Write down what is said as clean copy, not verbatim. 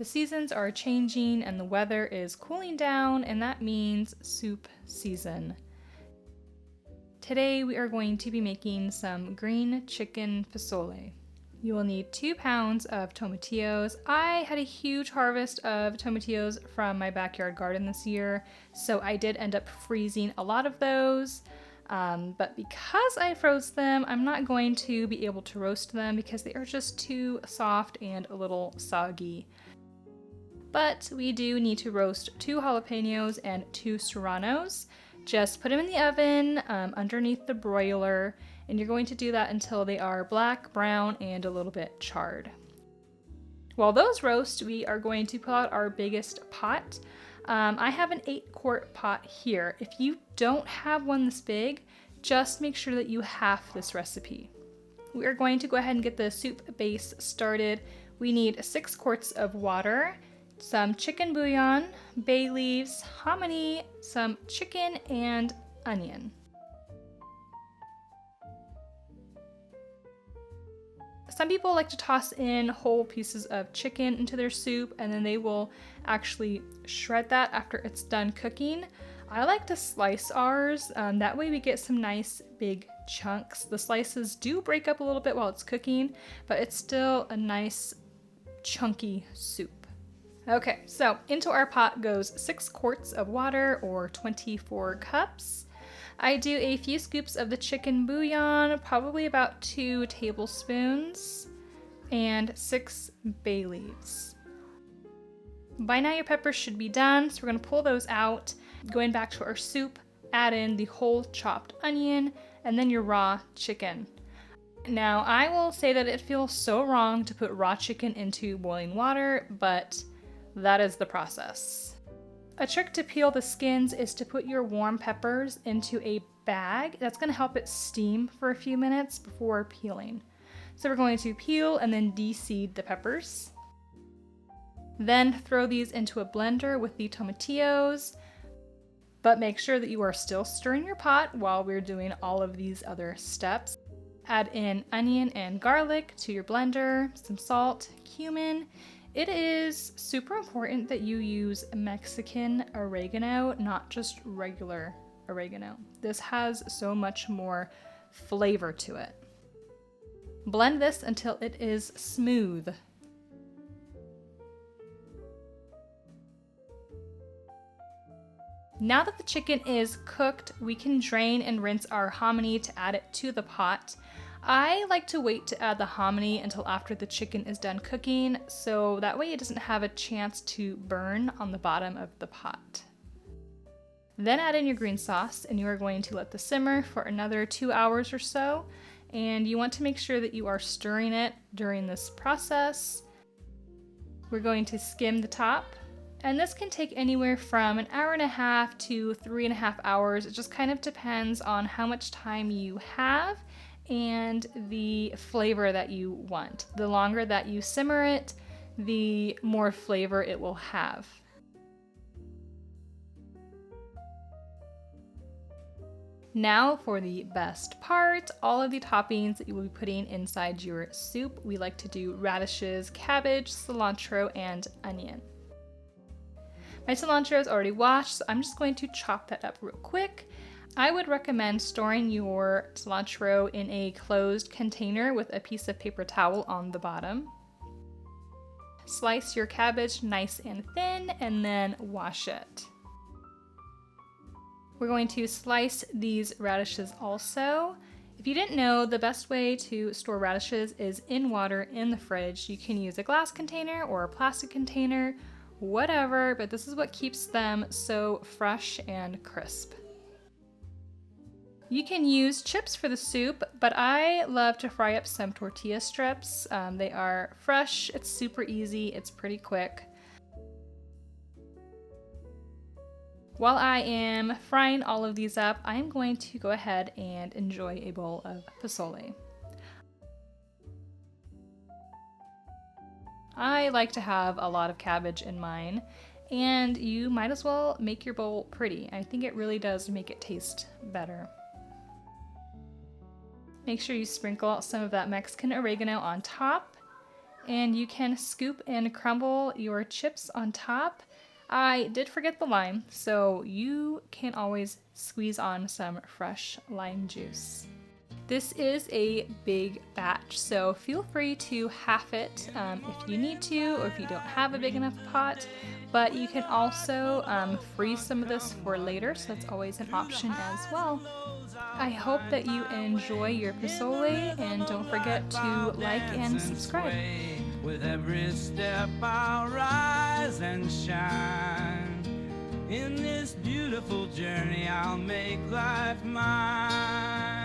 The seasons are changing and the weather is cooling down, and that means soup season. Today we are going to be making some green chicken pozole. You will need 2 pounds of tomatillos. I had a huge harvest of tomatillos from my backyard garden this year, so I did end up freezing a lot of those. But because I froze them, I'm not going to be able to roast them because they are just too soft and a little soggy. But we do need to roast 2 jalapeños and 2 serranos. Just put them in the oven underneath the broiler, and you're going to do that until they are black, brown, and a little bit charred. While those roast, we are going to pull out our biggest pot. I have an 8-quart pot here. If you don't have one this big, just make sure that you half this recipe. We are going to go ahead and get the soup base started. We need 6 quarts of water, some chicken bouillon, bay leaves, hominy, some chicken, and onion. Some people like to toss in whole pieces of chicken into their soup, and then they will actually shred that after it's done cooking. I like to slice ours, that way we get some nice big chunks. The slices do break up a little bit while it's cooking, but it's still a nice chunky soup. Okay, so into our pot goes 6 quarts of water, or 24 cups. I do a few scoops of the chicken bouillon, probably about 2 tablespoons, and 6 bay leaves. By now your peppers should be done, so we're going to pull those out. Going back to our soup, add in the whole chopped onion, and then your raw chicken. Now I will say that it feels so wrong to put raw chicken into boiling water, but that is the process. A trick to peel the skins is to put your warm peppers into a bag. That's going to help it steam for a few minutes before peeling. So we're going to peel and then de-seed the peppers. Then throw these into a blender with the tomatillos, but make sure that you are still stirring your pot while we're doing all of these other steps. Add in onion and garlic to your blender, some salt, cumin. It is super important that you use Mexican oregano, not just regular oregano. This has so much more flavor to it. Blend this until it is smooth. Now that the chicken is cooked, we can drain and rinse our hominy to add it to the pot. I like to wait to add the hominy until after the chicken is done cooking, so that way it doesn't have a chance to burn on the bottom of the pot. Then add in your green sauce, and you are going to let this simmer for another 2 hours or so, and you want to make sure that you are stirring it during this process. We're going to skim the top, and this can take anywhere from 1.5 hours to 3.5 hours. It just kind of depends on how much time you have and the flavor that you want. The longer that you simmer it, the more flavor it will have. Now for the best part, all of the toppings that you will be putting inside your soup. We like to do radishes, cabbage, cilantro, and onion. My cilantro is already washed, so I'm just going to chop that up real quick. I would recommend storing your cilantro in a closed container with a piece of paper towel on the bottom. Slice your cabbage nice and thin and then wash it. We're going to slice these radishes also. If you didn't know, the best way to store radishes is in water in the fridge. You can use a glass container or a plastic container, whatever, but this is what keeps them so fresh and crisp. You can use chips for the soup, but I love to fry up some tortilla strips. They are fresh, it's super easy, it's pretty quick. While I am frying all of these up, I'm going to go ahead and enjoy a bowl of pozole. I like to have a lot of cabbage in mine, and you might as well make your bowl pretty. I think it really does make it taste better. Make sure you sprinkle out some of that Mexican oregano on top, And you can scoop and crumble your chips on top. I did forget the lime, so you can always squeeze on some fresh lime juice. This is a big batch, so feel free to half it if you need to, or if you don't have a big enough pot. But you can also freeze some of this for later, so that's always an option as well. I hope that you enjoy your pozole, and don't forget to like and subscribe. With every step I'll rise and shine. In this beautiful journey I'll make life mine.